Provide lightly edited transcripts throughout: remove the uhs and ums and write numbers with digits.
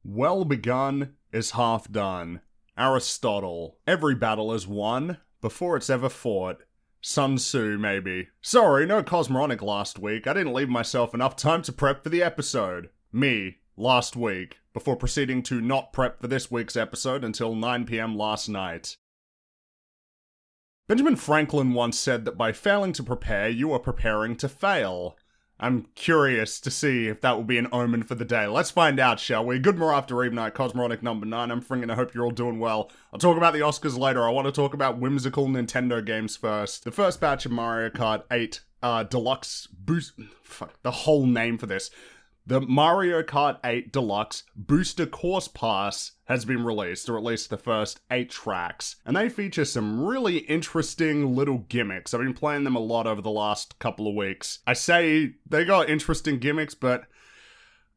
Well begun is half done. Aristotle. Every battle is won before it's ever fought. Sun Tzu, maybe. Sorry, no Cosmoronic last week. I didn't leave myself enough time to prep for the episode. Me, last week, before proceeding to not prep for this week's episode until 9 PM last night. Benjamin Franklin once said that by failing to prepare, you are preparing to fail. I'm curious to see if that will be an omen for the day. Let's find out, shall we? Good more after Eve Night, Cosmoronic number 9. I'm Fring and I hope you're all doing well. I'll talk about the Oscars later. I want to talk about whimsical Nintendo games first. The first batch of Mario Kart 8 Deluxe Boost... Fuck, the whole name for this. The Mario Kart 8 Deluxe Booster Course Pass has been released, or at least the first 8 tracks, and they feature some really interesting little gimmicks. I've been playing them a lot over the last couple of weeks. I say they got interesting gimmicks, but,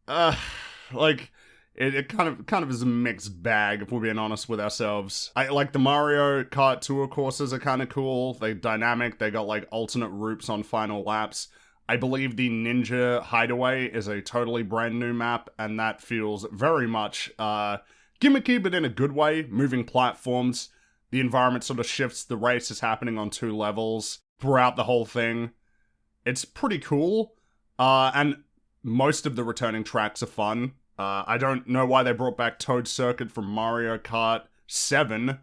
it kind of is a mixed bag, if we're being honest with ourselves. I like the Mario Kart Tour courses are kind of cool. They're dynamic, they got like alternate routes on final laps. I believe the Ninja Hideaway is a totally brand new map, and that feels very much gimmicky, but in a good way. Moving platforms, the environment sort of shifts, the race is happening on 2 levels throughout the whole thing. It's pretty cool, and most of the returning tracks are fun. I don't know why they brought back Toad Circuit from Mario Kart 7.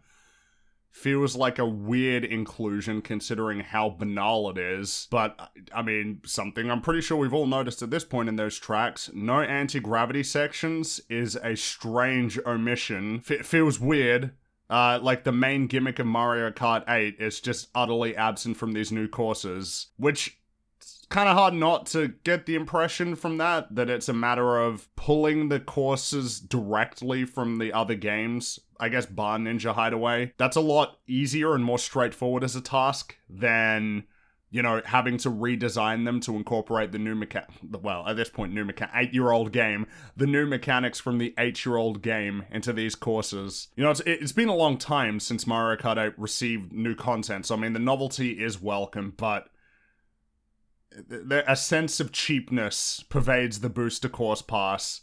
Feels like a weird inclusion considering how banal it is, but, I mean, something I'm pretty sure we've all noticed at this point in those tracks. No anti-gravity sections is a strange omission. Feels weird. Like the main gimmick of Mario Kart 8 is just utterly absent from these new courses, which... It's kind of hard not to get the impression from that it's a matter of pulling the courses directly from the other games. I guess bar Ninja Hideaway. That's a lot easier and more straightforward as a task than, you know, having to redesign them to incorporate the new well, at this point, 8-year-old game, the new mechanics from the 8-year-old game into these courses. You know, it's been a long time since Mario Kart 8 received new content, so I mean, the novelty is welcome, but a sense of cheapness pervades the booster course pass.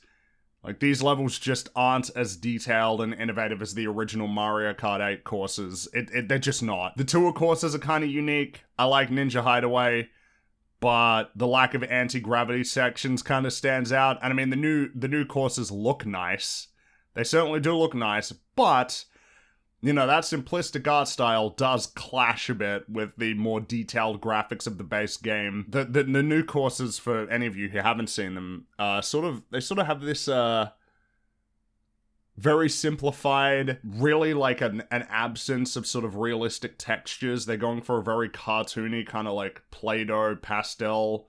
Like, these levels just aren't as detailed and innovative as the original Mario Kart 8 courses. They're just not. The tour courses are kind of unique. I like Ninja Hideaway, but the lack of anti-gravity sections kind of stands out. And I mean, the new courses look nice. They certainly do look nice, but... You know, that simplistic art style does clash a bit with the more detailed graphics of the base game. The new courses, for any of you who haven't seen them, they sort of have this very simplified, really like an absence of sort of realistic textures. They're going for a very cartoony kind of like Play-Doh pastel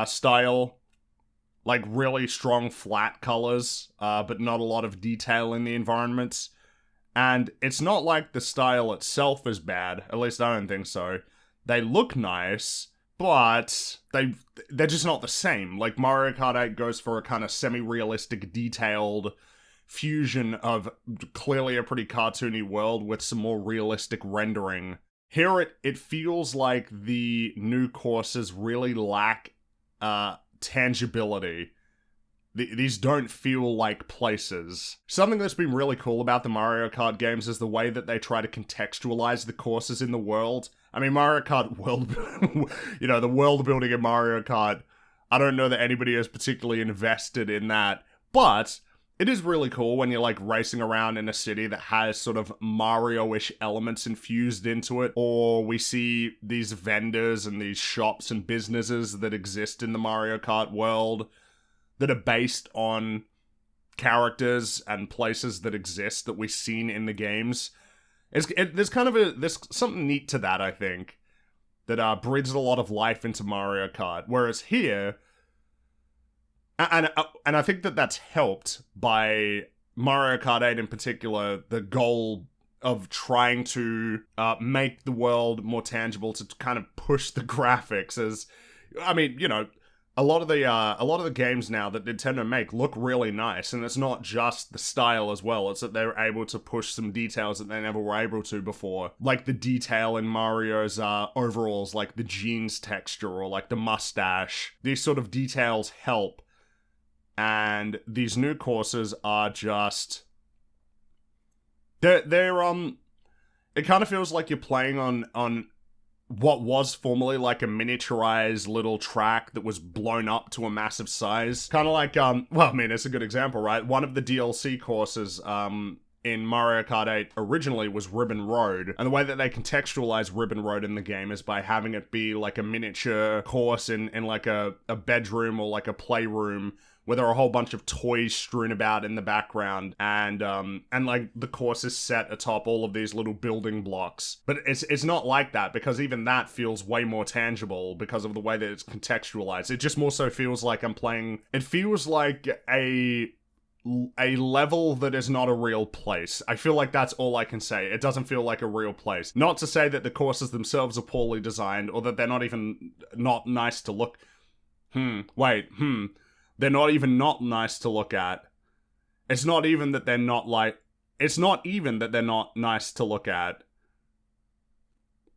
style. Like really strong flat colors, but not a lot of detail in the environments. And it's not like the style itself is bad, at least I don't think so. They look nice, but they're just not the same. Like, Mario Kart 8 goes for a kind of semi-realistic, detailed fusion of clearly a pretty cartoony world with some more realistic rendering. Here it feels like the new courses really lack tangibility. These don't feel like places. Something that's been really cool about the Mario Kart games is the way that they try to contextualize the courses in the world. I mean, Mario Kart world... you know, the world building in Mario Kart, I don't know that anybody is particularly invested in that, but it is really cool when you're, like, racing around in a city that has sort of Mario-ish elements infused into it, or we see these vendors and these shops and businesses that exist in the Mario Kart world that are based on characters and places that exist that we've seen in the games. There's something neat to that, I think, that breathes a lot of life into Mario Kart. Whereas here, and I think that that's helped by Mario Kart 8 in particular, the goal of trying to make the world more tangible, to kind of push the graphics as, I mean, you know, a lot of the games now that Nintendo make look really nice, and it's not just the style as well, it's that they're able to push some details that they never were able to before. Like the detail in Mario's overalls, like the jeans texture, or like the mustache. These sort of details help and these new courses are just... They're it kind of feels like you're playing on what was formerly like a miniaturized little track that was blown up to a massive size. Kind of like, well, I mean, it's a good example, right? One of the DLC courses, in Mario Kart 8 originally was Ribbon Road, and the way that they contextualize Ribbon Road in the game is by having it be like a miniature course in like a bedroom or like a playroom where there are a whole bunch of toys strewn about in the background, and like the course is set atop all of these little building blocks. But it's not like that, because even that feels way more tangible because of the way that it's contextualized. It just more so feels like I'm playing... It feels like a level that is not a real place. I feel like that's all I can say. It doesn't feel like a real place. Not to say that the courses themselves are poorly designed, or that they're not nice to look... They're not even not nice to look at. It's not even that they're not like... It's not even that they're not nice to look at.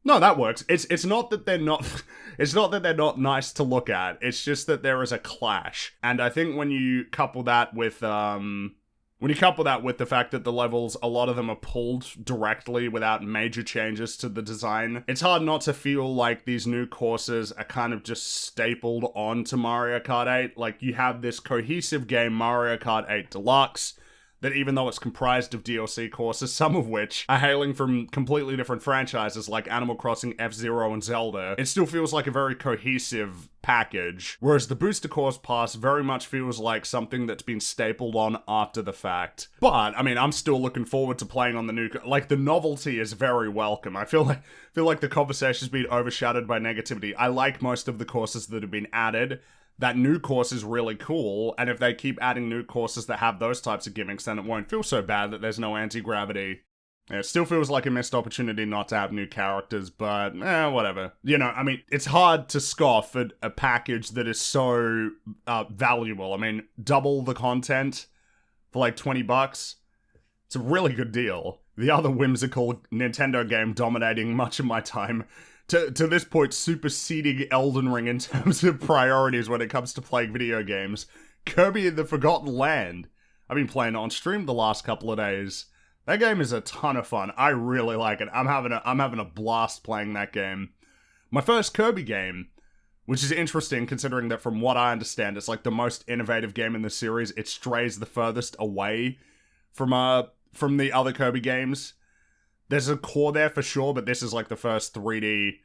No, that works. It's not that they're not... It's not that they're not nice to look at. It's just that there is a clash. And I think when you couple that with... When you couple that with the fact that the levels, a lot of them are pulled directly without major changes to the design, it's hard not to feel like these new courses are kind of just stapled onto Mario Kart 8. Like, you have this cohesive game, Mario Kart 8 Deluxe, that even though it's comprised of DLC courses, some of which are hailing from completely different franchises like Animal Crossing, F-Zero, and Zelda, it still feels like a very cohesive package. Whereas the Booster Course Pass very much feels like something that's been stapled on after the fact. But, I mean, I'm still looking forward to playing on the new... Like, the novelty is very welcome. I feel like the conversation's been overshadowed by negativity. I like most of the courses that have been added. That new course is really cool, and if they keep adding new courses that have those types of gimmicks, then it won't feel so bad that there's no anti-gravity. It still feels like a missed opportunity not to have new characters, but whatever. You know, I mean, it's hard to scoff at a package that is so valuable. I mean, double the content for like $20. It's a really good deal. The other whimsical Nintendo game dominating much of my time, to this point, superseding Elden Ring in terms of priorities when it comes to playing video games, Kirby in the Forgotten Land. I've been playing it on stream the last couple of days. That game is a ton of fun. I really like it. I'm having a blast playing that game. My first Kirby game, which is interesting considering that from what I understand, it's like the most innovative game in the series. It strays the furthest away from the other Kirby games. There's a core there for sure, but this is like the first 3D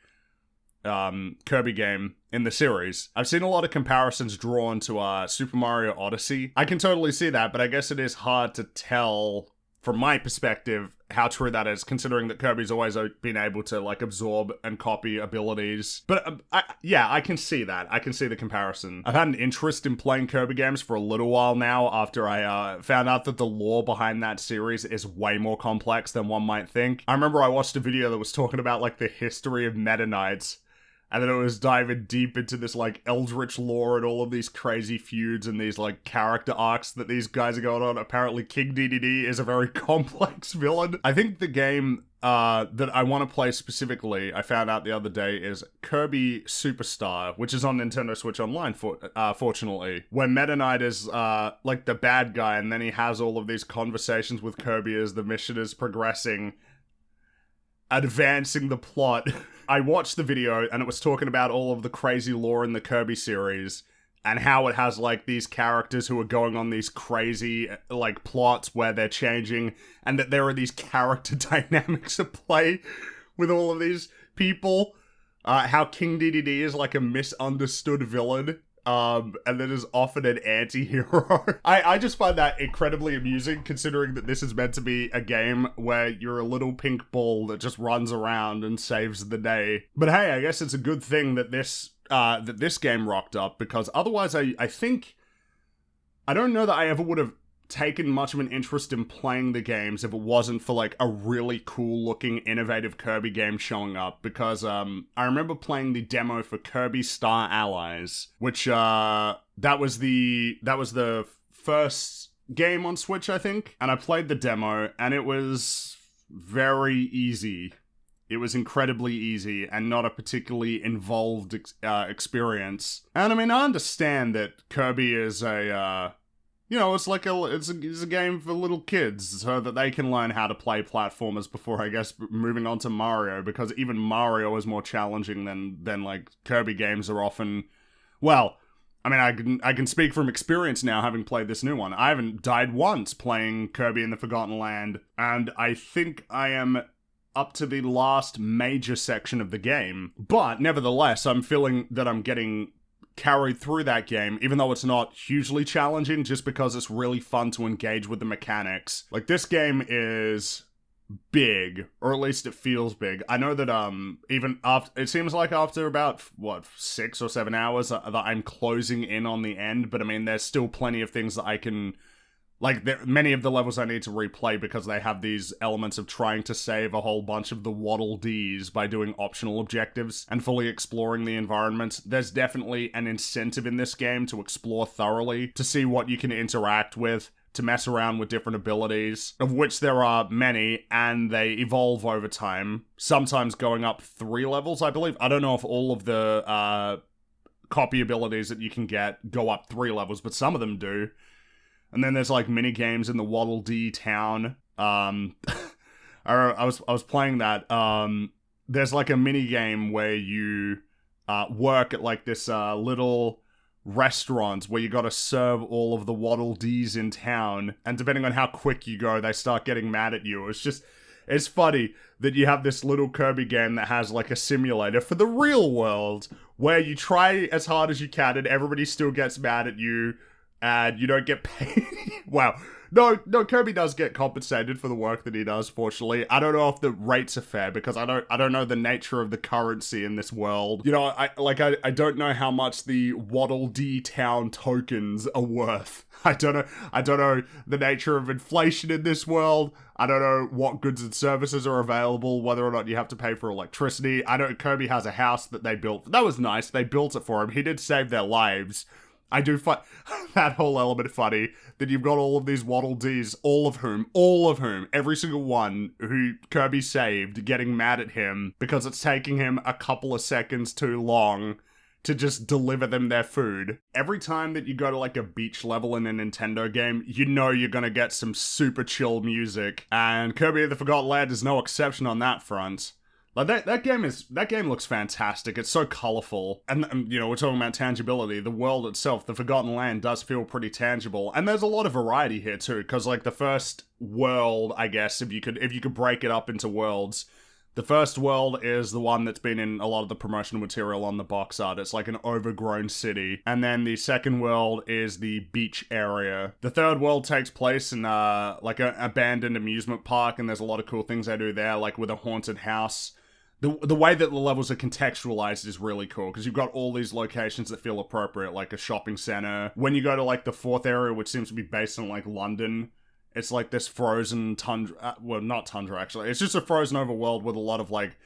Kirby game in the series. I've seen a lot of comparisons drawn to Super Mario Odyssey. I can totally see that, but I guess it is hard to tell from my perspective how true that is, considering that Kirby's always been able to like absorb and copy abilities. But I can see that. I can see the comparison. I've had an interest in playing Kirby games for a little while now after I found out that the lore behind that series is way more complex than one might think. I remember I watched a video that was talking about like the history of Meta Knights, and then it was diving deep into this like eldritch lore and all of these crazy feuds and these like character arcs that these guys are going on. Apparently King DDD is a very complex villain. I think the game that I want to play specifically, I found out the other day, is Kirby Superstar, which is on Nintendo Switch Online, fortunately. Where Meta Knight is like the bad guy, and then he has all of these conversations with Kirby as the mission is progressing, advancing the plot. I watched the video and it was talking about all of the crazy lore in the Kirby series and how it has like these characters who are going on these crazy like plots where they're changing, and that there are these character dynamics at play with all of these people. How King DDD is like a misunderstood villain. And that is often an anti-hero. I just find that incredibly amusing, considering that this is meant to be a game where you're a little pink ball that just runs around and saves the day. But hey, I guess it's a good thing that this game rocked up, because otherwise I think... I don't know that I ever would have taken much of an interest in playing the games if it wasn't for like a really cool looking innovative Kirby game showing up, because I remember playing the demo for Kirby Star Allies, which that was the first game on Switch, I think, and I played the demo and it was very easy. It was incredibly easy and not a particularly involved experience. And I mean, I understand that Kirby is a you know, it's a game for little kids so that they can learn how to play platformers before, I guess, moving on to Mario, because even Mario is more challenging than like Kirby games are often. Well, I mean, I can speak from experience now, having played this new one. I haven't died once playing Kirby in the Forgotten Land, and I think I am up to the last major section of the game. But nevertheless, I'm feeling that I'm getting carried through that game, even though it's not hugely challenging, just because it's really fun to engage with the mechanics. Like, this game is big, or at least it feels big. I know that even after, it seems like after about 6 or 7 hours that I'm closing in on the end, but I mean, there's still plenty of things that I can, like, many of the levels I need to replay because they have these elements of trying to save a whole bunch of the Waddle Dees by doing optional objectives and fully exploring the environment. There's definitely an incentive in this game to explore thoroughly, to see what you can interact with, to mess around with different abilities, of which there are many, and they evolve over time, sometimes going up 3 levels, I believe. I don't know if all of the copy abilities that you can get go up 3 levels, but some of them do. And then there's like mini games in the Waddle Dee town. I was playing that. There's like a mini game where you work at like this little restaurant where you gotta serve all of the Waddle Dees in town, and depending on how quick you go, they start getting mad at you. It's funny that you have this little Kirby game that has like a simulator for the real world where you try as hard as you can and everybody still gets mad at you and you don't get paid. Wow. No, Kirby does get compensated for the work that he does, fortunately. I don't know if the rates are fair because I don't know the nature of the currency in this world. You know, I don't know how much the Waddle Dee town tokens are worth. I don't know the nature of inflation in this world. I don't know what goods and services are available, whether or not you have to pay for electricity. I know Kirby has a house that they built. That was nice. They built it for him. He did save their lives. I do find that whole element funny, that you've got all of these Waddle Dees, all of whom, every single one who Kirby saved, getting mad at him because it's taking him a couple of seconds too long to just deliver them their food. Every time that you go to like a beach level in a Nintendo game, you know you're gonna get some super chill music, and Kirby of the Forgotten Land is no exception on that front. Like, that game looks fantastic. It's so colorful. And, you know, we're talking about tangibility. The world itself, the Forgotten Land, does feel pretty tangible. And there's a lot of variety here, too. Because, like, the first world, I guess, if you could break it up into worlds, the first world is the one that's been in a lot of the promotional material on the box art. It's like an overgrown city. And then the second world is the beach area. The third world takes place in, like, an abandoned amusement park. And there's a lot of cool things they do there, like with a haunted house. The way that the levels are contextualized is really cool, because you've got all these locations that feel appropriate, like a shopping center. When you go to, like, the fourth area, which seems to be based in, like, London, it's like this frozen tundra, well, not tundra, actually. It's just a frozen over world with a lot of, like,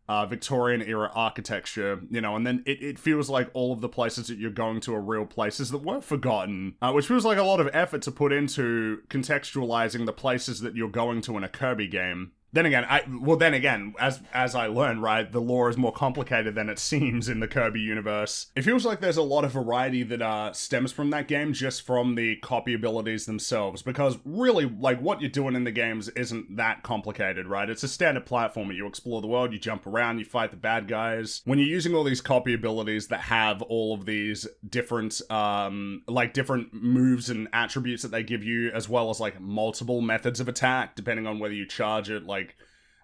Victorian-era architecture, you know, and then it feels like all of the places that you're going to are real places that weren't forgotten, which feels like a lot of effort to put into contextualizing the places that you're going to in a Kirby game. Then again, as I learned, right, the lore is more complicated than it seems in the Kirby universe. It feels like there's a lot of variety that stems from that game, just from the copy abilities themselves, because really, like, what you're doing in the games isn't that complicated, right? It's a standard platformer. You explore the world, you jump around, you fight the bad guys. When you're using all these copy abilities that have all of these different, like, different moves and attributes that they give you, as well as, like, multiple methods of attack, depending on whether you charge it, like,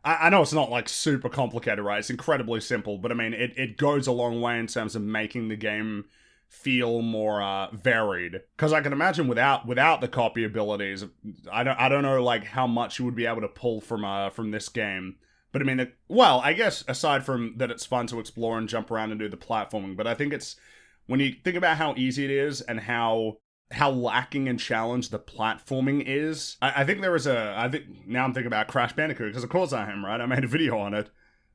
I know it's not, like, super complicated, right? It's incredibly simple, but I mean, it goes a long way in terms of making the game feel more varied. Because I can imagine without the copy abilities, I don't know, like, how much you would be able to pull from this game. But I mean, well, I guess aside from that, it's fun to explore and jump around and do the platforming. But I think it's, when you think about how easy it is and how lacking in challenge the platforming is. I think now I'm thinking about Crash Bandicoot, because of course I am, right? I made a video on it.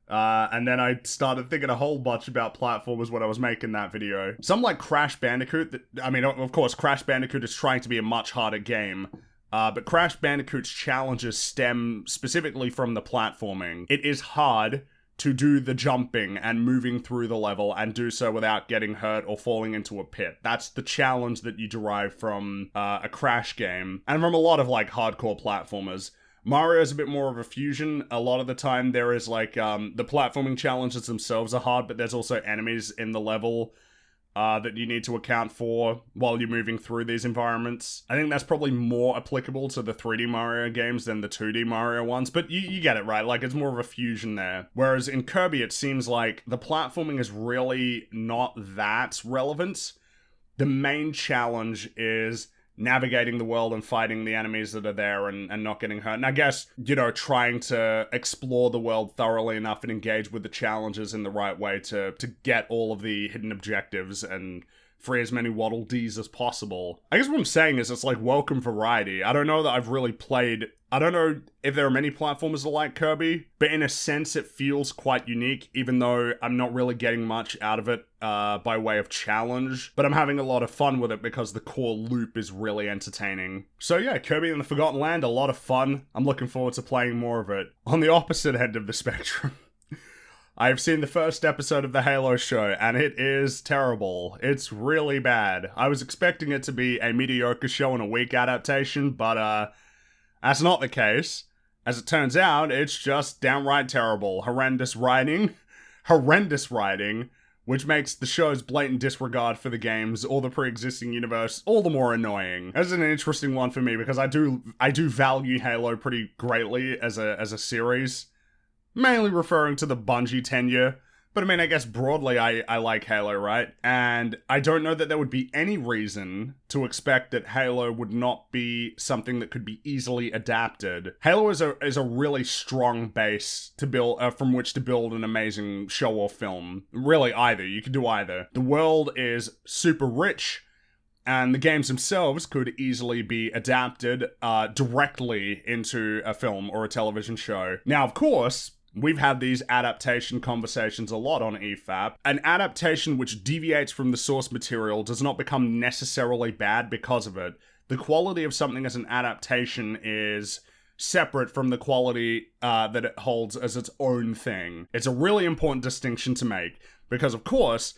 And then I started thinking a whole bunch about platformers when I was making that video. Some like Crash Bandicoot, I mean, of course, Crash Bandicoot is trying to be a much harder game. But Crash Bandicoot's challenges stem specifically from the platforming. It is hard to do the jumping and moving through the level and do so without getting hurt or falling into a pit. That's the challenge that you derive from a Crash game and from a lot of like hardcore platformers. Mario's a bit more of a fusion. A lot of the time there is like, the platforming challenges themselves are hard, but there's also enemies in the level that you need to account for while you're moving through these environments. I think that's probably more applicable to the 3D Mario games than the 2D Mario ones, but you get it, right? Like, it's more of a fusion there. Whereas in Kirby, it seems like the platforming is really not that relevant. The main challenge is navigating the world and fighting the enemies that are there and not getting hurt. And I guess, you know, trying to explore the world thoroughly enough and engage with the challenges in the right way to get all of the hidden objectives and free as many Waddle Dees as possible. I guess what I'm saying is it's like welcome variety. I don't know that I've really played... I don't know if there are many platformers that like Kirby, but in a sense it feels quite unique, even though I'm not really getting much out of it by way of challenge. But I'm having a lot of fun with it because the core loop is really entertaining. So yeah, Kirby and the Forgotten Land, a lot of fun. I'm looking forward to playing more of it. On the opposite end of the spectrum, I've seen the first episode of the Halo show, and it is terrible. It's really bad. I was expecting it to be a mediocre show and a weak adaptation, but that's not the case. As it turns out, it's just downright terrible. Horrendous writing, which makes the show's blatant disregard for the games or the pre-existing universe all the more annoying. That's an interesting one for me because I do value Halo pretty greatly as a series. Mainly referring to the Bungie tenure. But I mean, I guess broadly I like Halo, right? And I don't know that there would be any reason to expect that Halo would not be something that could be easily adapted. Halo is a really strong base to build from which to build an amazing show or film. Really, either. You could do either. The world is super rich, and the games themselves could easily be adapted directly into a film or a television show. Now, of course, we've had these adaptation conversations a lot on EFAP. An adaptation which deviates from the source material does not become necessarily bad because of it. The quality of something as an adaptation is separate from the quality that it holds as its own thing. It's a really important distinction to make because, of course,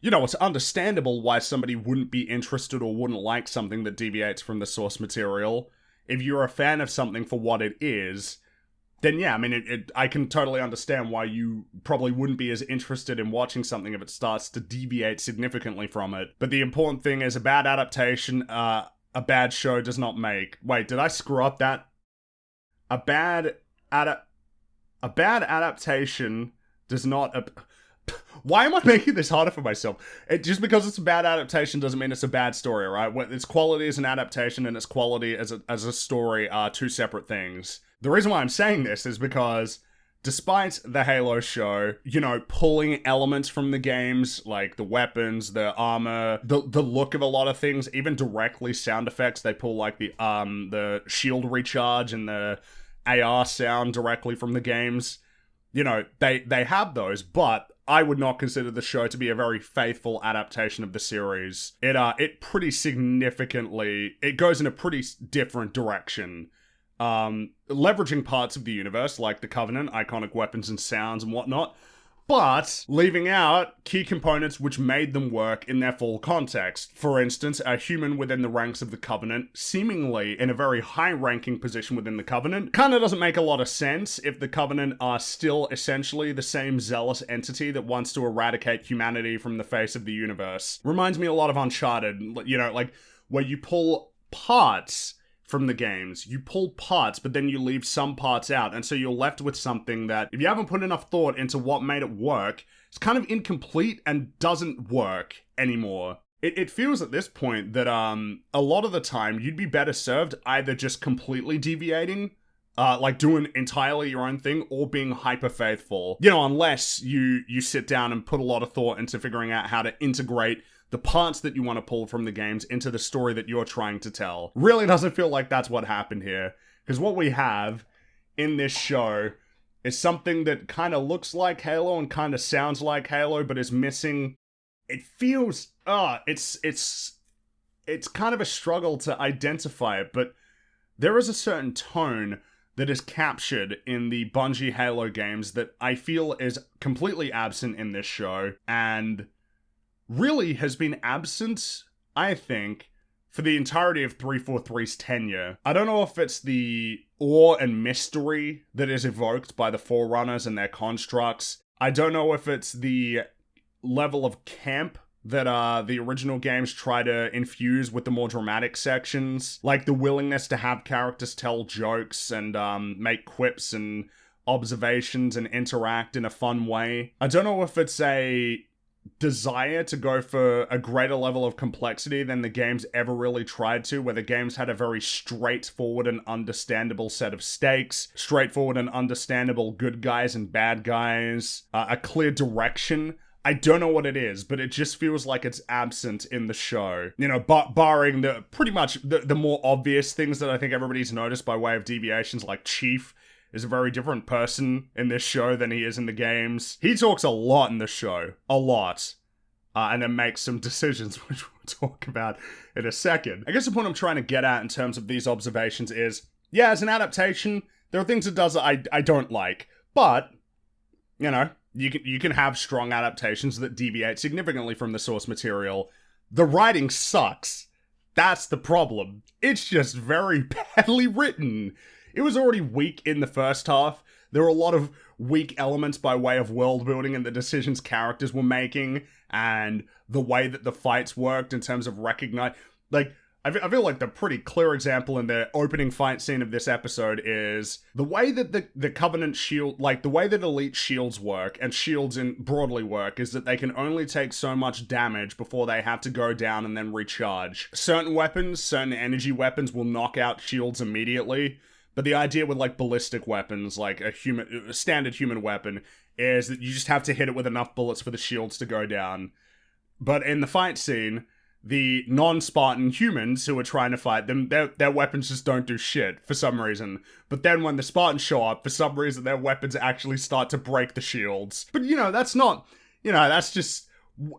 you know, it's understandable why somebody wouldn't be interested or wouldn't like something that deviates from the source material. If you're a fan of something for what it is, then yeah, I mean, I can totally understand why you probably wouldn't be as interested in watching something if it starts to deviate significantly from it. But the important thing is a bad adaptation, a bad show does not make. Wait, did I screw up that? A bad adaptation does not... Why am I making this harder for myself? Just because it's a bad adaptation doesn't mean it's a bad story, right? Its quality as an adaptation and its quality as a story are two separate things. The reason why I'm saying this is because despite the Halo show, you know, pulling elements from the games, like the weapons, the armor, the look of a lot of things, even directly sound effects, they pull like the shield recharge and the AR sound directly from the games. You know, they have those, but I would not consider the show to be a very faithful adaptation of the series. It pretty significantly, it goes in a pretty different direction. Leveraging parts of the universe, like the Covenant, iconic weapons and sounds and whatnot, but leaving out key components which made them work in their full context. For instance, a human within the ranks of the Covenant, seemingly in a very high-ranking position within the Covenant, kinda doesn't make a lot of sense if the Covenant are still essentially the same zealous entity that wants to eradicate humanity from the face of the universe. Reminds me a lot of Uncharted, you know, like, where you pull parts from the games. You pull parts, but then you leave some parts out, and so you're left with something that, if you haven't put enough thought into what made it work, it's kind of incomplete and doesn't work anymore. It feels at this point that a lot of the time you'd be better served either just completely deviating, like doing entirely your own thing, or being hyper faithful. You know, unless you sit down and put a lot of thought into figuring out how to integrate the parts that you want to pull from the games into the story that you're trying to tell. Really doesn't feel like that's what happened here. Because what we have in this show is something that kind of looks like Halo and kind of sounds like Halo, but is missing... It feels... it's kind of a struggle to identify it, but there is a certain tone that is captured in the Bungie Halo games that I feel is completely absent in this show, and really has been absent, I think, for the entirety of 343's tenure. I don't know if it's the awe and mystery that is evoked by the Forerunners and their constructs. I don't know if it's the level of camp that the original games try to infuse with the more dramatic sections, like the willingness to have characters tell jokes and make quips and observations and interact in a fun way. I don't know if it's a desire to go for a greater level of complexity than the games ever really tried to, where the games had a very straightforward and understandable set of stakes, straightforward and understandable good guys and bad guys, a clear direction. I don't know what it is, but it just feels like it's absent in the show. You know, barring the pretty much the more obvious things that I think everybody's noticed by way of deviations, like Chief is a very different person in this show than he is in the games. He talks a lot in the show. A lot. And then makes some decisions, which we'll talk about in a second. I guess the point I'm trying to get at in terms of these observations is, yeah, as an adaptation, there are things it does that I don't like. But, you know, you can have strong adaptations that deviate significantly from the source material. The writing sucks. That's the problem. It's just very badly written. It was already weak in the first half. There were a lot of weak elements by way of world building and the decisions characters were making, and the way that the fights worked in terms of recognize. Like, I feel like the pretty clear example in the opening fight scene of this episode is the way that the Covenant shield, like the way that elite shields work, and shields in broadly work, is that they can only take so much damage before they have to go down and then recharge. Certain weapons, certain energy weapons will knock out shields immediately. But the idea with, like, ballistic weapons, like a standard human weapon, is that you just have to hit it with enough bullets for the shields to go down. But in the fight scene, the non-Spartan humans who are trying to fight them, their weapons just don't do shit for some reason. But then when the Spartans show up, for some reason their weapons actually start to break the shields. But, you know, that's not, you know, that's just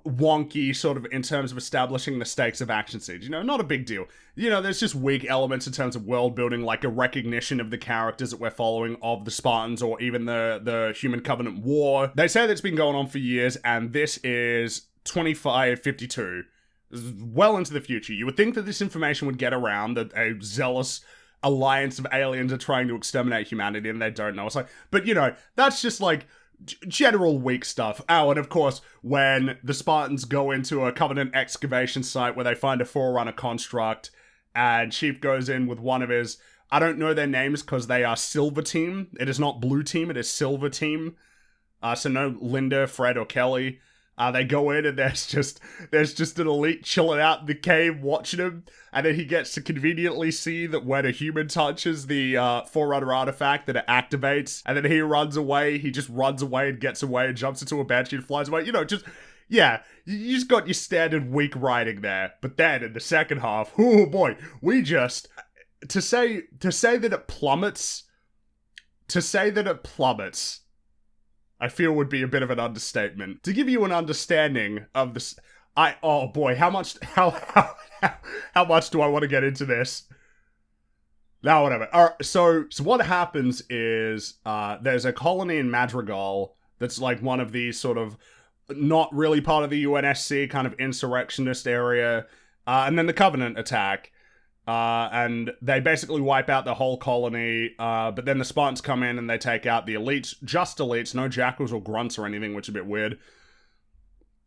wonky sort of in terms of establishing the stakes of action scenes, you know, not a big deal. You know, there's just weak elements in terms of world building, like a recognition of the characters that we're following of the Spartans or even the Human Covenant War. They say that it's been going on for years, and this is 2552. This is well into the future. You would think that this information would get around, that a zealous alliance of aliens are trying to exterminate humanity and they don't know. It's like, but you know, that's just like general weak stuff. Oh, and of course, when the Spartans go into a Covenant excavation site where they find a Forerunner construct, and Chief goes in with one of his, I don't know their names because they are Silver Team. It is not Blue Team, it is Silver Team. So no Linda, Fred, or Kelly. They go in and there's just an elite chilling out in the cave watching him, and then he gets to conveniently see that when a human touches the Forerunner artifact that it activates, and then he runs away, he just runs away and gets away and jumps into a banshee and flies away. You know, just, yeah, you just got your standard weak writing there. But then in the second half, oh boy, we just, to say that it plummets, I feel would be a bit of an understatement. To give you an understanding of this, oh boy, how much do I want to get into this? Now, whatever. Alright, so what happens is, there's a colony in Madrigal that's like one of these sort of not really part of the UNSC kind of insurrectionist area, and then the Covenant attack. And they basically wipe out the whole colony, but then the Spartans come in and they take out the elites, just elites, no jackals or grunts or anything, which is a bit weird.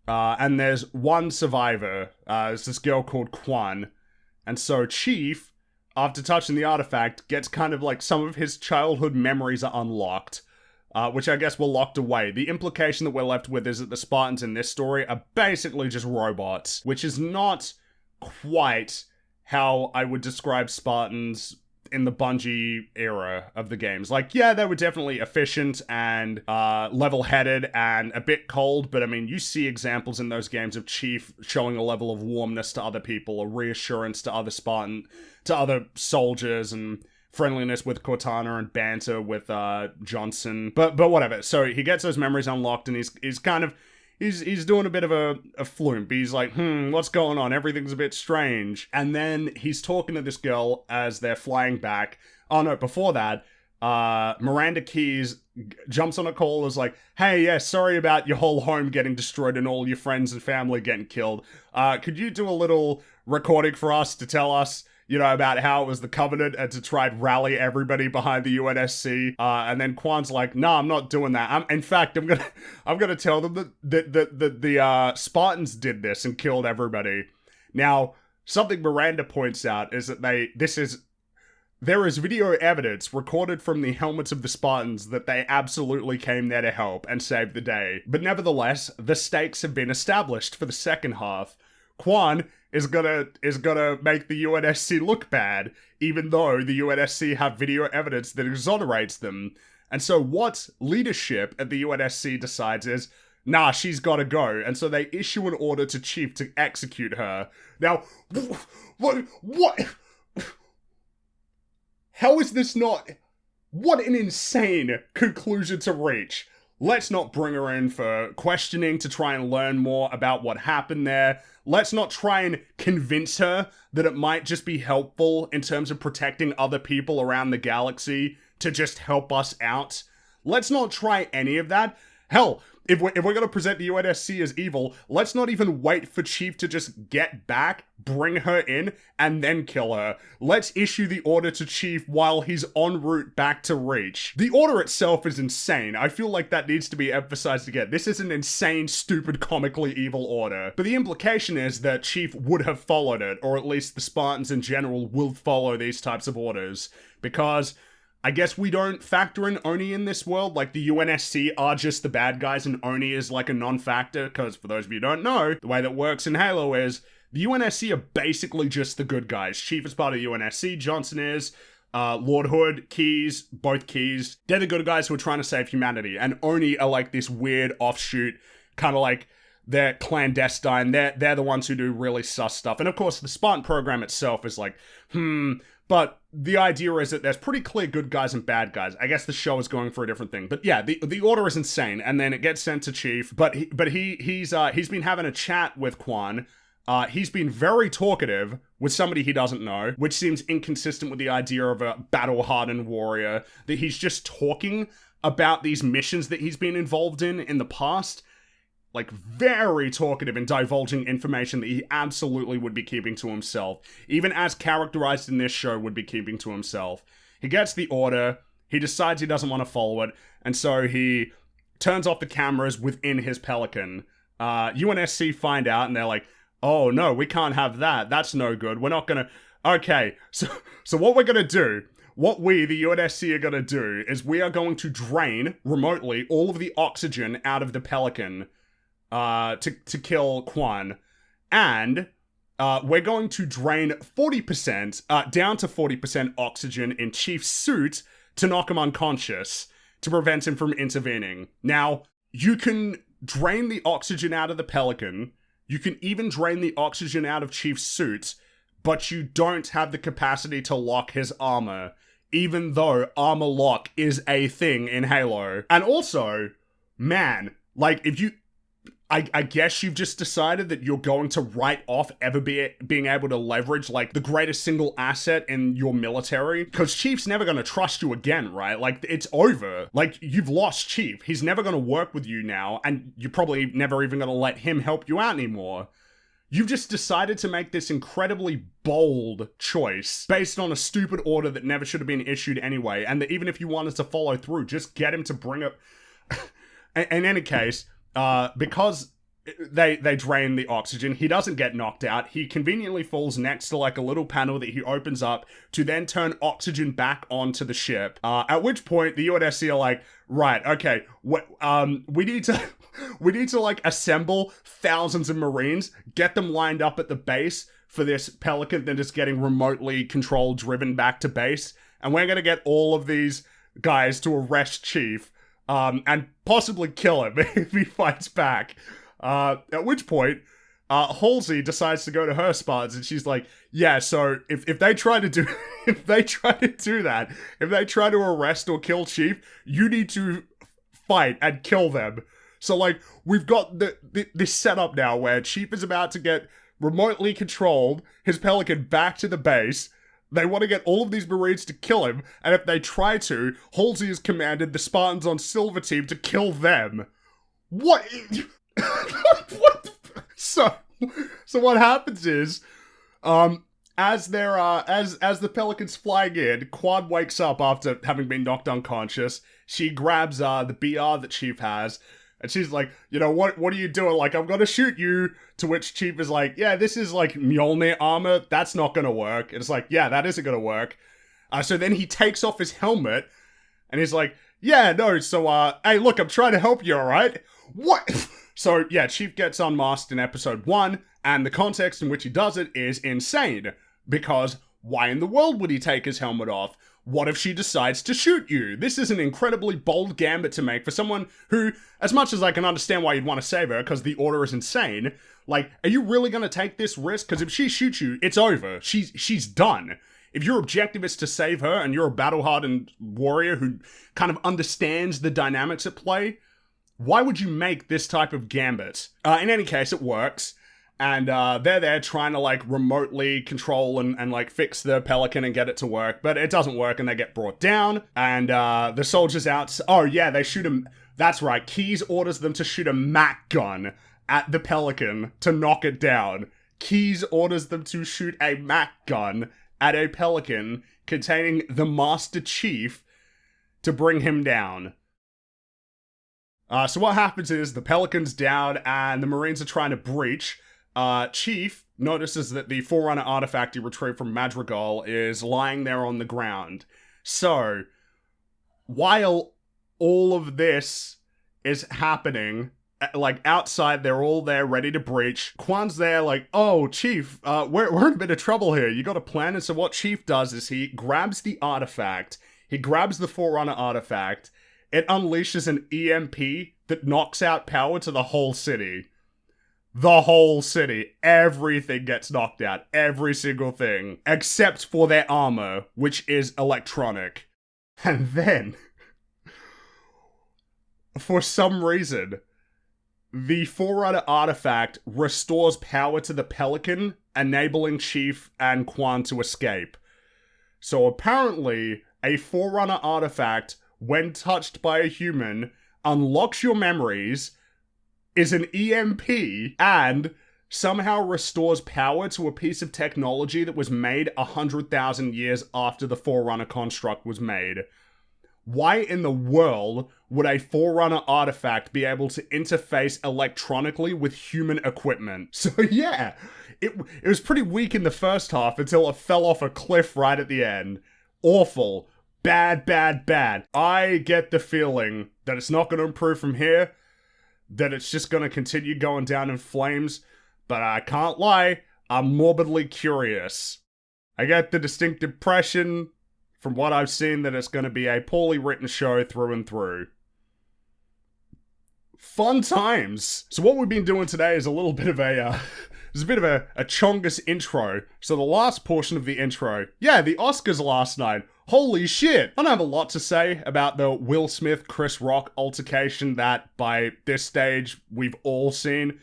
And there's one survivor, it's this girl called Quan, and so Chief, after touching the artifact, gets kind of like some of his childhood memories are unlocked, which I guess were locked away. The implication that we're left with is that the Spartans in this story are basically just robots, which is not quite how I would describe Spartans in the Bungie era of the games. Like, yeah, they were definitely efficient and level-headed and a bit cold, but I mean, you see examples in those games of Chief showing a level of warmness to other people, a reassurance to other soldiers, and friendliness with Cortana and banter with Johnson. But whatever. So he gets those memories unlocked, and he's kind of, He's doing a bit of a flume. He's like, what's going on? Everything's a bit strange. And then he's talking to this girl as they're flying back. Oh no, before that, Miranda Keyes jumps on a call, is like, hey, yeah, sorry about your whole home getting destroyed and all your friends and family getting killed. Could you do a little recording for us to tell us, you know, about how it was the Covenant and to try and rally everybody behind the UNSC? And then Kwan's like, nah, I'm not doing that. In fact, I'm gonna tell them that the Spartans did this and killed everybody. Now, something Miranda points out is that there is video evidence recorded from the helmets of the Spartans that they absolutely came there to help and save the day. But nevertheless, the stakes have been established for the second half. Kwan is gonna make the UNSC look bad, even though the UNSC have video evidence that exonerates them. And so what leadership at the UNSC decides is, nah, she's gotta go. And so they issue an order to Chief to execute her. Now, what? How is this not... What an insane conclusion to reach. Let's not bring her in for questioning to try and learn more about what happened there. Let's not try and convince her that it might just be helpful in terms of protecting other people around the galaxy to just help us out. Let's not try any of that. Hell, if we're going to present the UNSC as evil, let's not even wait for Chief to just get back, bring her in, and then kill her. Let's issue the order to Chief while he's en route back to Reach. The order itself is insane. I feel like that needs to be emphasized again. This is an insane, stupid, comically evil order. But the implication is that Chief would have followed it, or at least the Spartans in general will follow these types of orders. Because I guess we don't factor in Oni in this world. Like, the UNSC are just the bad guys and Oni is like a non-factor. Because for those of you who don't know, the way that works in Halo is the UNSC are basically just the good guys. Chief is part of UNSC, Johnson is, Lord Hood, Keyes, both Keyes. They're the good guys who are trying to save humanity. And Oni are like this weird offshoot, kind of like they're clandestine. They're the ones who do really sus stuff. And of course, the Spartan program itself is like, but the idea is that there's pretty clear good guys and bad guys. I guess the show is going for a different thing. But yeah, the order is insane. And then it gets sent to Chief. But he's been having a chat with Kwan. He's been very talkative with somebody he doesn't know, which seems inconsistent with the idea of a battle-hardened warrior. That he's just talking about these missions that he's been involved in the past. Like, very talkative and divulging information that he absolutely would be keeping to himself. Even as characterized in this show, would be keeping to himself. He gets the order, he decides he doesn't want to follow it, and so he turns off the cameras within his Pelican. UNSC find out, and they're like, oh no, we can't have that. That's no good. We're not gonna... Okay, so what we're gonna do... What we, the UNSC, are gonna do is we are going to drain, remotely, all of the oxygen out of the Pelican to kill Kwan, and we're going to drain 40%, down to 40% oxygen in Chief's suit to knock him unconscious, to prevent him from intervening. Now, you can drain the oxygen out of the Pelican, you can even drain the oxygen out of Chief's suit, but you don't have the capacity to lock his armor, even though armor lock is a thing in Halo. And also, man, like, if you... I guess you've just decided that you're going to write off ever being able to leverage, like, the greatest single asset in your military. Because Chief's never going to trust you again, right? Like, it's over. Like, you've lost Chief. He's never going to work with you now, and you're probably never even going to let him help you out anymore. You've just decided to make this incredibly bold choice based on a stupid order that never should have been issued anyway, and that even if you wanted to follow through, just get him to bring it... In any case... because they drain the oxygen, he doesn't get knocked out. He conveniently falls next to like a little panel that he opens up to then turn oxygen back onto the ship. At which point the UNSC are like, right, okay, we need to like assemble thousands of Marines, get them lined up at the base for this Pelican that is getting remotely controlled, driven back to base, and we're gonna get all of these guys to arrest Chief. And possibly kill him if he fights back. At which point, Halsey decides to go to her Spartans, and she's like, yeah, so if they try to do, if they try to arrest or kill Chief, you need to fight and kill them. So, like, we've got this setup now where Chief is about to get remotely controlled, his Pelican back to the base, They want to get all of these Marines to kill him, and if they try to, Halsey has commanded the Spartans on Silver Team to kill them. What? What the... So what happens is, as the Pelicans flying in, Quan wakes up after having been knocked unconscious. She grabs the BR that Chief has, and she's like, you know, what are you doing? Like, I'm gonna shoot you. To which Chief is like, yeah, this is like Mjolnir armor. That's not gonna work. And it's like, yeah, that isn't gonna work. So then he takes off his helmet, and he's like, yeah, no, so, hey, look, I'm trying to help you, alright? What? So, yeah, Chief gets unmasked in episode 1, and the context in which he does it is insane. Because why in the world would he take his helmet off? What if she decides to shoot you? This is an incredibly bold gambit to make for someone who, as much as I can understand why you'd want to save her, because the order is insane, like, are you really going to take this risk? Because if she shoots you, it's over. She's done. If your objective is to save her, and you're a battle-hardened warrior who kind of understands the dynamics at play, why would you make this type of gambit? In any case, it works. And they're there trying to, like, remotely control and like, fix the Pelican and get it to work. But it doesn't work, and they get brought down. And the soldiers out... Oh, yeah, they shoot him... That's right, Keyes orders them to shoot a Mac gun at the Pelican to knock it down. Keyes orders them to shoot a Mac gun at a Pelican containing the Master Chief to bring him down. So what happens is the Pelican's down, and the Marines are trying to breach... Chief notices that the Forerunner artifact he retrieved from Madrigal is lying there on the ground. So, while all of this is happening, like, outside, they're all there ready to breach. Quan's there like, oh, Chief, we're in a bit of trouble here. You got a plan? And so what Chief does is he grabs the artifact, he grabs the Forerunner artifact, it unleashes an EMP that knocks out power to the whole city. The whole city. Everything gets knocked out. Every single thing. Except for their armor, which is electronic. And then, for some reason, the Forerunner artifact restores power to the Pelican, enabling Chief and Quan to escape. So apparently, a Forerunner artifact, when touched by a human, unlocks your memories, is an EMP, and somehow restores power to a piece of technology that was made 100,000 years after the Forerunner construct was made. Why in the world would a Forerunner artifact be able to interface electronically with human equipment? So yeah, it was pretty weak in the first half until it fell off a cliff right at the end. Awful. Bad, bad, bad. I get the feeling that it's not going to improve from here, that it's just going to continue going down in flames, but I can't lie, I'm morbidly curious. I get the distinct impression, from what I've seen, that it's going to be a poorly written show through and through. Fun times! So what we've been doing today is a little bit of a Chongus intro. So the last portion of the intro, yeah, the Oscars last night. Holy shit! I don't have a lot to say about the Will Smith-Chris Rock altercation that, by this stage, we've all seen.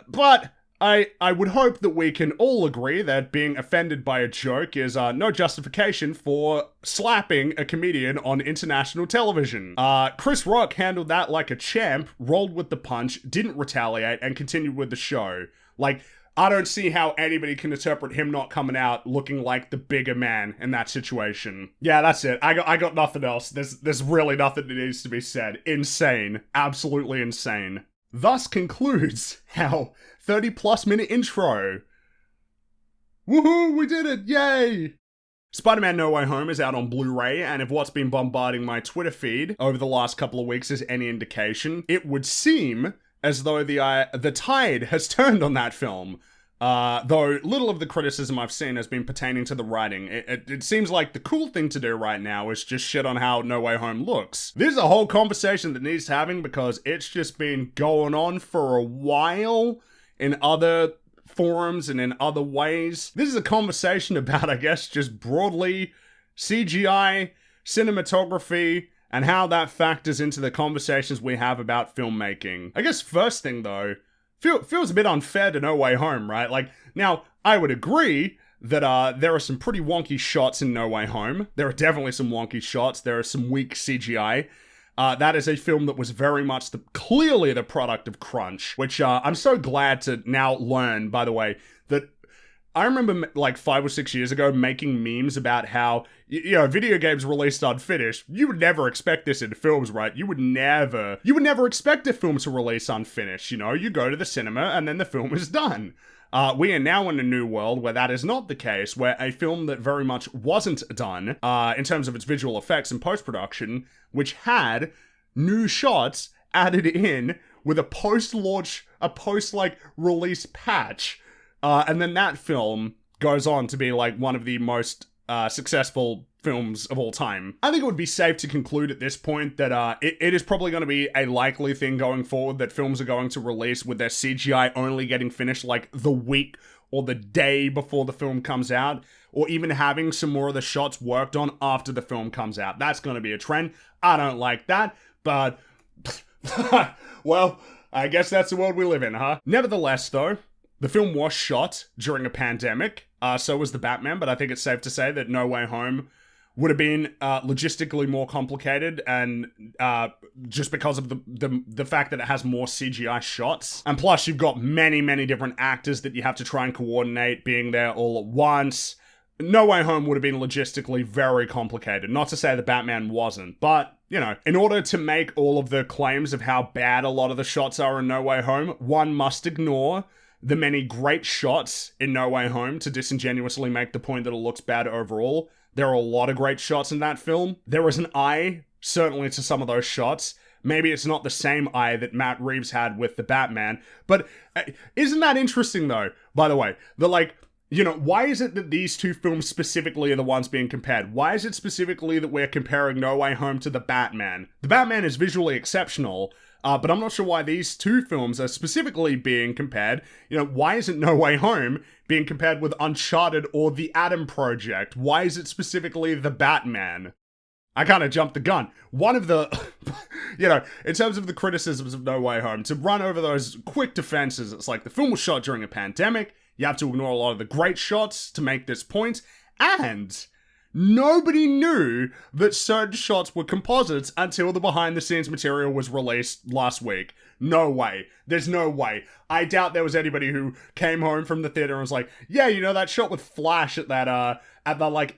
But I would hope that we can all agree that being offended by a joke is no justification for slapping a comedian on international television. Chris Rock handled that like a champ, rolled with the punch, didn't retaliate, and continued with the show. Like, I don't see how anybody can interpret him not coming out looking like the bigger man in that situation. Yeah, that's it. I got nothing else. There's really nothing that needs to be said. Insane. Absolutely insane. Thus concludes our 30-plus minute intro. Woohoo, we did it! Yay! Spider-Man No Way Home is out on Blu-ray, and if what's been bombarding my Twitter feed over the last couple of weeks is any indication, it would seem as though the tide has turned on that film. Though little of the criticism I've seen has been pertaining to the writing. It seems like the cool thing to do right now is just shit on how No Way Home looks. This is a whole conversation that needs having because it's just been going on for a while in other forums and in other ways. This is a conversation about, I guess, just broadly CGI, cinematography, and how that factors into the conversations we have about filmmaking. I guess first thing though, feels a bit unfair to No Way Home, right? Like, now, I would agree that there are some pretty wonky shots in No Way Home. There are definitely some wonky shots. There are some weak CGI. That is a film that was very much clearly the product of crunch, which I'm so glad to now learn, by the way, that I remember like 5 or 6 years ago making memes about how, video games released unfinished. You would never expect this in films, right? You would never expect a film to release unfinished, You go to the cinema and then the film is done. We are now in a new world where that is not the case, where a film that very much wasn't done, in terms of its visual effects and post-production, which had new shots added in with a post-launch, release patch, and then that film goes on to be like one of the most successful films of all time. I think it would be safe to conclude at this point that it is probably going to be a likely thing going forward that films are going to release with their CGI only getting finished like the week or the day before the film comes out, or even having some more of the shots worked on after the film comes out. That's going to be a trend. I don't like that, but well, I guess that's the world we live in, huh? Nevertheless, though, the film was shot during a pandemic, so was The Batman, but I think it's safe to say that No Way Home would have been logistically more complicated, and just because of the fact that it has more CGI shots. And plus, you've got many, many different actors that you have to try and coordinate being there all at once. No Way Home would have been logistically very complicated. Not to say The Batman wasn't, but, in order to make all of the claims of how bad a lot of the shots are in No Way Home, one must ignore the many great shots in No Way Home to disingenuously make the point that it looks bad overall. There are a lot of great shots in that film. There is an eye, certainly, to some of those shots. Maybe it's not the same eye that Matt Reeves had with the Batman, but isn't that interesting, though, by the way? Why is it that these two films specifically are the ones being compared? Why is it specifically that we're comparing No Way Home to the Batman? The Batman is visually exceptional, but I'm not sure why these two films are specifically being compared. Why isn't No Way Home being compared with Uncharted or The Adam Project? Why is it specifically the Batman? I kind of jumped the gun. One of the, in terms of the criticisms of No Way Home, to run over those quick defenses, it's like the film was shot during a pandemic. You have to ignore a lot of the great shots to make this point, and nobody knew that certain shots were composites until the behind-the-scenes material was released last week. No way. There's no way. I doubt there was anybody who came home from the theater and was like, yeah, that shot with Flash at that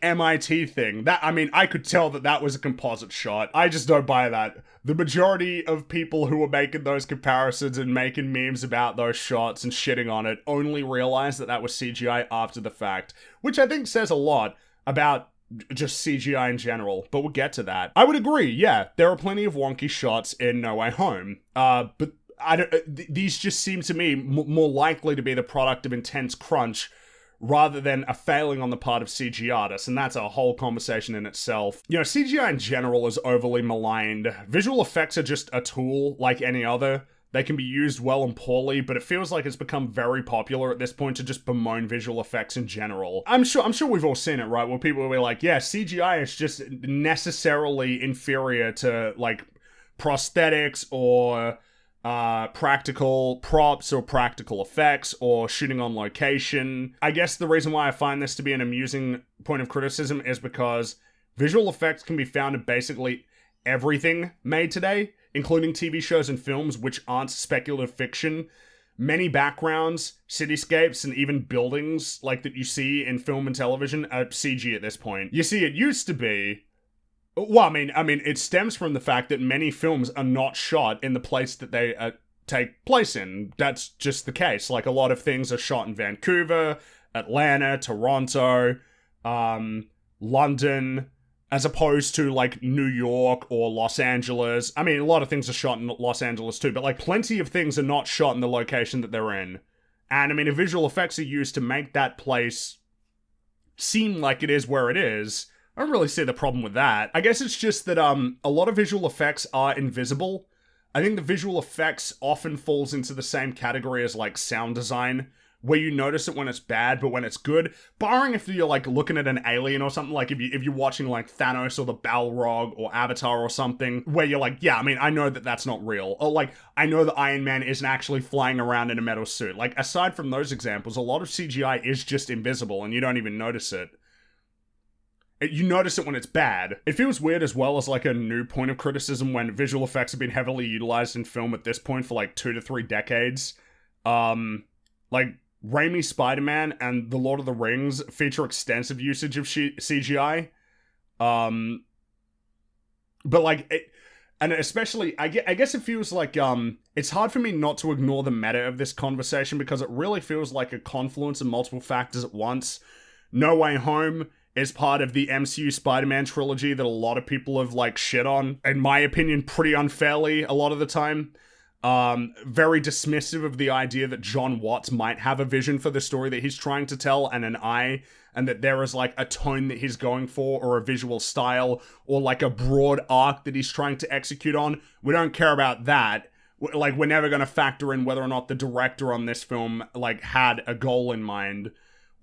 MIT thing. I could tell that was a composite shot. I just don't buy that. The majority of people who were making those comparisons and making memes about those shots and shitting on it only realized that was CGI after the fact, which I think says a lot about just CGI in general, but we'll get to that. I would agree, yeah, there are plenty of wonky shots in No Way Home, but these just seem to me more likely to be the product of intense crunch rather than a failing on the part of CG artists, and that's a whole conversation in itself. CGI in general is overly maligned. Visual effects are just a tool like any other. They can be used well and poorly, but it feels like it's become very popular at this point to just bemoan visual effects in general. I'm sure we've all seen it, right? Where people will be like, yeah, CGI is just necessarily inferior to, prosthetics or practical props or practical effects or shooting on location. I guess the reason why I find this to be an amusing point of criticism is because visual effects can be found in basically everything made today, including TV shows and films which aren't speculative fiction. Many backgrounds, cityscapes, and even buildings that you see in film and television are CG at this point. You see, it used to be... Well, it stems from the fact that many films are not shot in the place that they take place in. That's just the case. A lot of things are shot in Vancouver, Atlanta, Toronto, London, as opposed to, New York or Los Angeles. A lot of things are shot in Los Angeles too, but, plenty of things are not shot in the location that they're in. And, if visual effects are used to make that place seem like it is where it is, I don't really see the problem with that. I guess it's just that a lot of visual effects are invisible. I think the visual effects often falls into the same category as sound design, where you notice it when it's bad, but when it's good, barring if you're like looking at an alien or something, like if you're watching like Thanos or the Balrog or Avatar or something, where you're like, yeah, I mean, I know that that's not real. Or like, I know that Iron Man isn't actually flying around in a metal suit. Like, aside from those examples, a lot of CGI is just invisible and you don't even notice it. You notice it when it's bad. It feels weird as well as like a new point of criticism when visual effects have been heavily utilized in film at this point for like 2 to 3 decades. Like Raimi's Spider-Man and The Lord of the Rings feature extensive usage of CGI. But like, and especially, I guess it feels like, it's hard for me not to ignore the meta of this conversation because it really feels like a confluence of multiple factors at once. No Way Home is part of the MCU Spider-Man trilogy that a lot of people have, like, shit on. In my opinion, pretty unfairly a lot of the time. Very dismissive of the idea that John Watts might have a vision for the story that he's trying to tell and an eye, and that there is, like, a tone that he's going for, or a visual style, or, like, a broad arc that he's trying to execute on. We don't care about that. Like, we're never gonna factor in whether or not the director on this film, like, had a goal in mind,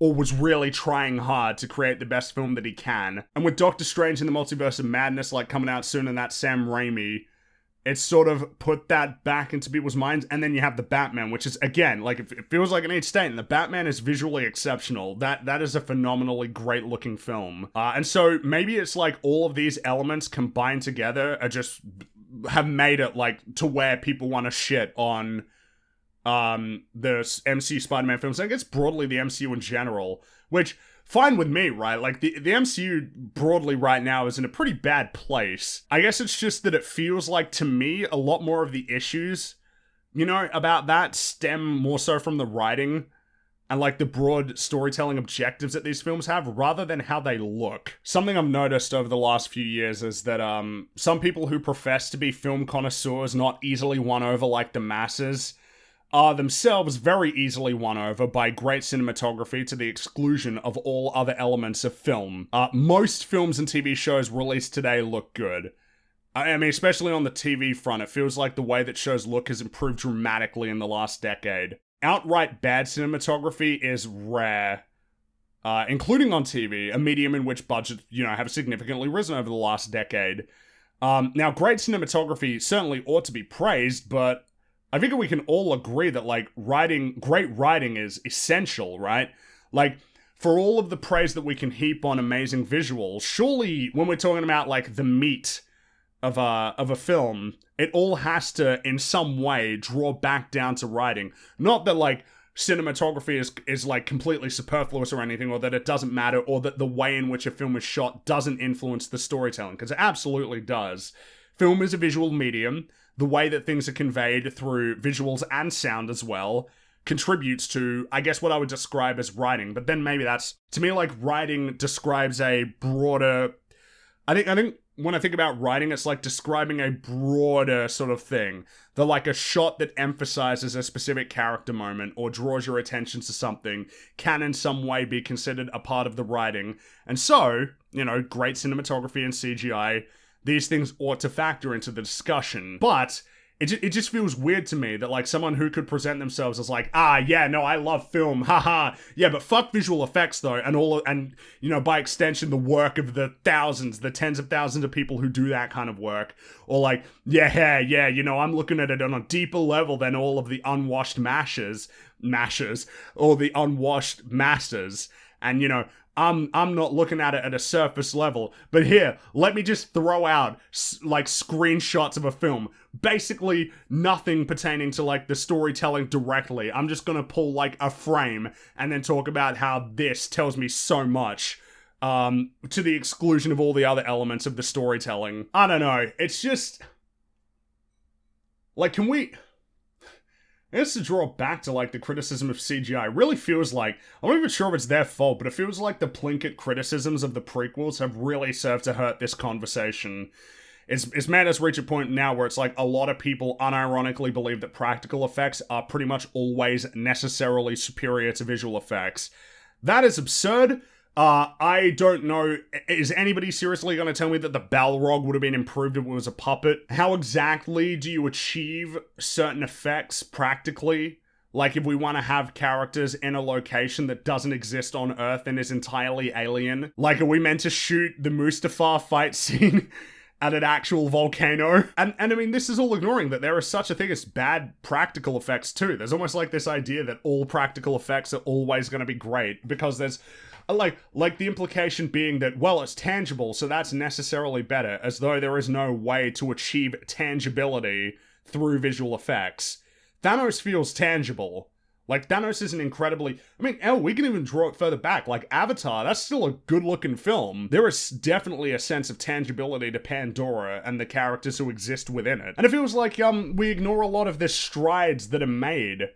or was really trying hard to create the best film that he can. And with Doctor Strange in the Multiverse of Madness, like, coming out soon, and that Sam Raimi, it's sort of put that back into people's minds. And then you have the Batman, which is, again, like, it feels like an 8 state, and the Batman is visually exceptional. That is a phenomenally great looking film. And so maybe it's like all of these elements combined together are just have made it like to where people want to shit on the MCU Spider-Man films. I guess broadly the MCU in general, which, fine with me, right? Like, the MCU broadly right now is in a pretty bad place. I guess it's just that it feels like, to me, a lot more of the issues, you know, about that stem more so from the writing and, like, the broad storytelling objectives that these films have, rather than how they look. Something I've noticed over the last few years is that, some people who profess to be film connoisseurs, not easily won over like the masses, are themselves very easily won over by great cinematography to the exclusion of all other elements of film. Most films and TV shows released today look good. I mean, especially on the TV front, it feels like the way that shows look has improved dramatically in the last decade. Outright bad cinematography is rare, including on TV, a medium in which budgets, you know, have significantly risen over the last decade. Now, great cinematography certainly ought to be praised, but I think we can all agree that, like, great writing is essential, right? Like, for all of the praise that we can heap on amazing visuals, surely when we're talking about, like, the meat of a film, it all has to, in some way, draw back down to writing. Not that, like, cinematography is like, completely superfluous or anything, or that it doesn't matter, or that the way in which a film is shot doesn't influence the storytelling, because it absolutely does. Film is a visual medium. The way that things are conveyed through visuals and sound as well contributes to, I guess, what I would describe as writing. But then maybe that's, to me, like, writing describes a broader, I think when I think about writing, it's like describing a broader sort of thing. They're like a shot that emphasizes a specific character moment or draws your attention to something can in some way be considered a part of the writing. And so, you know, great cinematography and CGI, these things ought to factor into the discussion. But it just feels weird to me that, like, someone who could present themselves as like, yeah, no, I love film, haha, yeah, but fuck visual effects though, and you know, by extension, the work of the thousands, the tens of thousands of people who do that kind of work, or like, yeah, you know, I'm looking at it on a deeper level than all of the unwashed mashers, or the unwashed masses, and, you know, I'm not looking at it at a surface level, but here, let me just throw out, like, screenshots of a film. Basically, nothing pertaining to, like, the storytelling directly. I'm just gonna pull, like, a frame and then talk about how this tells me so much, to the exclusion of all the other elements of the storytelling. I don't know. It's just, like, can we... I guess to draw back to, like, the criticism of CGI, it really feels like, I'm not even sure if it's their fault, but it feels like the Plinkett criticisms of the prequels have really served to hurt this conversation. It's made us reach a point now where it's like a lot of people unironically believe that practical effects are pretty much always necessarily superior to visual effects. That is absurd. I don't know, is anybody seriously going to tell me that the Balrog would have been improved if it was a puppet? How exactly do you achieve certain effects practically? Like, if we want to have characters in a location that doesn't exist on Earth and is entirely alien. Like, are we meant to shoot the Mustafar fight scene at an actual volcano? And I mean, this is all ignoring that there is such a thing as bad practical effects too. There's almost like this idea that all practical effects are always going to be great because there's like the implication being that, well, it's tangible, so that's necessarily better, as though there is no way to achieve tangibility through visual effects. Thanos feels tangible. Like, Thanos is an incredibly... I mean, hell, we can even draw it further back. Like, Avatar, that's still a good-looking film. There is definitely a sense of tangibility to Pandora and the characters who exist within it. And it feels like, we ignore a lot of the strides that are made.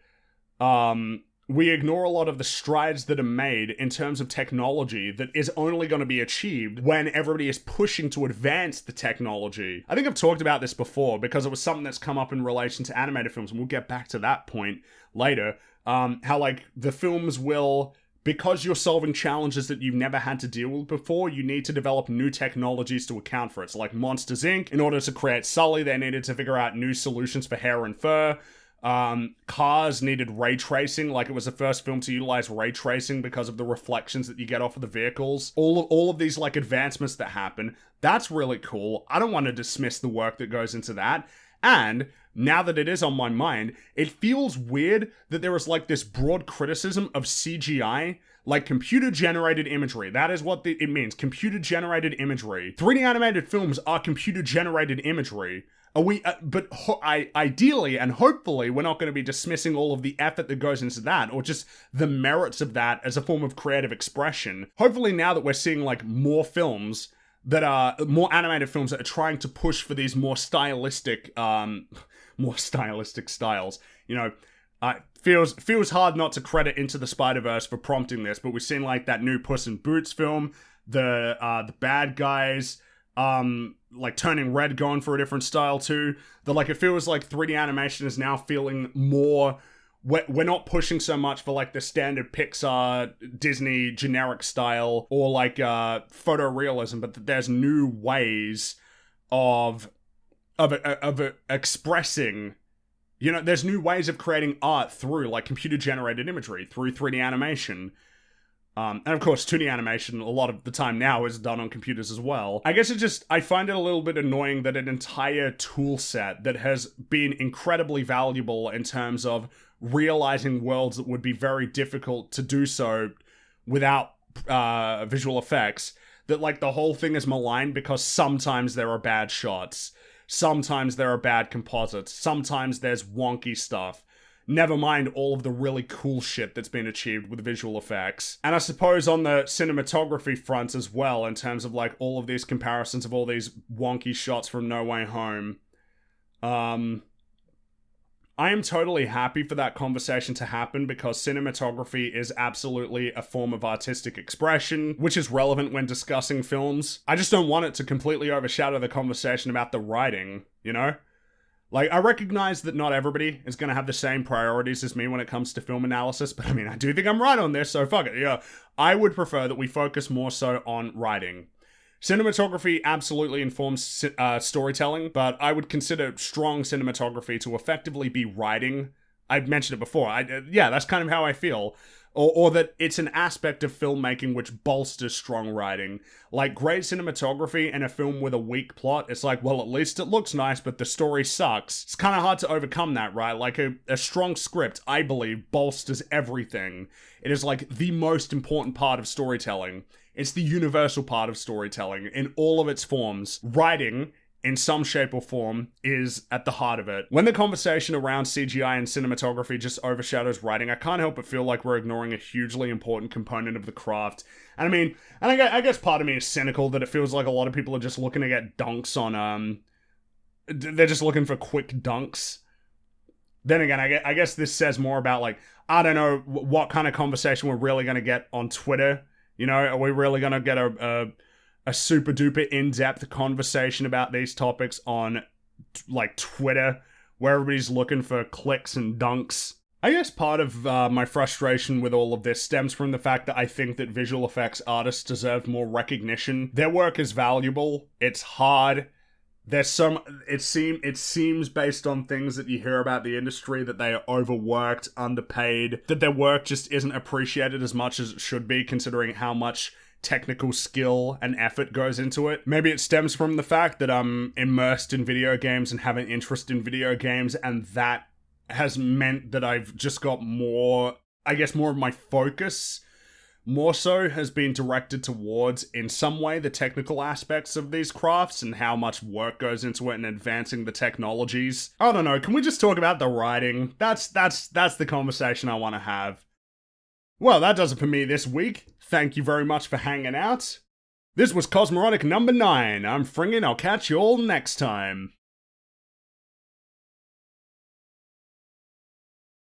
We ignore a lot of the strides that are made in terms of technology that is only going to be achieved when everybody is pushing to advance the technology. I think I've talked about this before because it was something that's come up in relation to animated films, and we'll get back to that point later. How, like, the films will, because you're solving challenges that you've never had to deal with before, you need to develop new technologies to account for it. So, like, Monsters, Inc., in order to create Sully, they needed to figure out new solutions for hair and fur. Cars needed ray tracing, like it was the first film to utilize ray tracing because of the reflections that you get off of the vehicles. All of these, like, advancements that happen, that's really cool. I don't want to dismiss the work that goes into that. And now that it is on my mind, it feels weird that there is, like, this broad criticism of CGI, like computer-generated imagery. That is what it means, computer-generated imagery. 3D animated films are computer-generated imagery. Ideally and hopefully, we're not going to be dismissing all of the effort that goes into that, or just the merits of that as a form of creative expression. Hopefully, now that we're seeing, like, more films that are more animated films that are trying to push for these more stylistic styles. You know, feels hard not to credit Into the Spider-Verse for prompting this, but we've seen, like, that new Puss in Boots film, the bad guys, like, turning red, going for a different style too. Like, it feels like 3D animation is now feeling more... We're not pushing so much for, like, the standard Pixar, Disney generic style, or, like, photorealism, but that there's new ways of expressing, you know, there's new ways of creating art through, like, computer-generated imagery, through 3D animation. And of course, 2D animation, a lot of the time now, is done on computers as well. I guess I find it a little bit annoying that an entire tool set that has been incredibly valuable in terms of realizing worlds that would be very difficult to do so without visual effects, that, like, the whole thing is maligned because sometimes there are bad shots, sometimes there are bad composites, sometimes there's wonky stuff. Never mind all of the really cool shit that's been achieved with visual effects. And I suppose on the cinematography front as well, in terms of, like, all of these comparisons of all these wonky shots from No Way Home. I am totally happy for that conversation to happen because cinematography is absolutely a form of artistic expression, which is relevant when discussing films. I just don't want it to completely overshadow the conversation about the writing, you know? Like, I recognize that not everybody is going to have the same priorities as me when it comes to film analysis, but I mean, I do think I'm right on this, so fuck it, yeah. I would prefer that we focus more so on writing. Cinematography absolutely informs storytelling, but I would consider strong cinematography to effectively be writing. I've mentioned it before. Yeah, that's kind of how I feel. Or that it's an aspect of filmmaking which bolsters strong writing. Like, great cinematography in a film with a weak plot, it's like, well, at least it looks nice, but the story sucks. It's kind of hard to overcome that, right? Like, a strong script, I believe, bolsters everything. It is, like, the most important part of storytelling. It's the universal part of storytelling in all of its forms. Writing, in some shape or form, is at the heart of it. When the conversation around CGI and cinematography just overshadows writing, I can't help but feel like we're ignoring a hugely important component of the craft. And I mean, I guess part of me is cynical that it feels like a lot of people are just looking to get dunks on, they're just looking for quick dunks. Then again, I guess this says more about, like, I don't know what kind of conversation we're really going to get on Twitter. You know, are we really going to get a super duper in-depth conversation about these topics on, like, Twitter, where everybody's looking for clicks and dunks? I guess part of my frustration with all of this stems from the fact that I think that visual effects artists deserve more recognition. Their work is valuable, it's hard, There's some. It seems based on things that you hear about the industry that they are overworked, underpaid, that their work just isn't appreciated as much as it should be, considering how much technical skill and effort goes into it. Maybe it stems from the fact that I'm immersed in video games and have an interest in video games, and that has meant that I've just got more, I guess, more of my focus more so has been directed towards, in some way, the technical aspects of these crafts and how much work goes into it and advancing the technologies. I don't know, can we just talk about the writing? That's the conversation I want to have. Well, that does it for me this week. Thank you very much for hanging out. This was Cosmoronic number 9. I'm Fringin', I'll catch you all next time.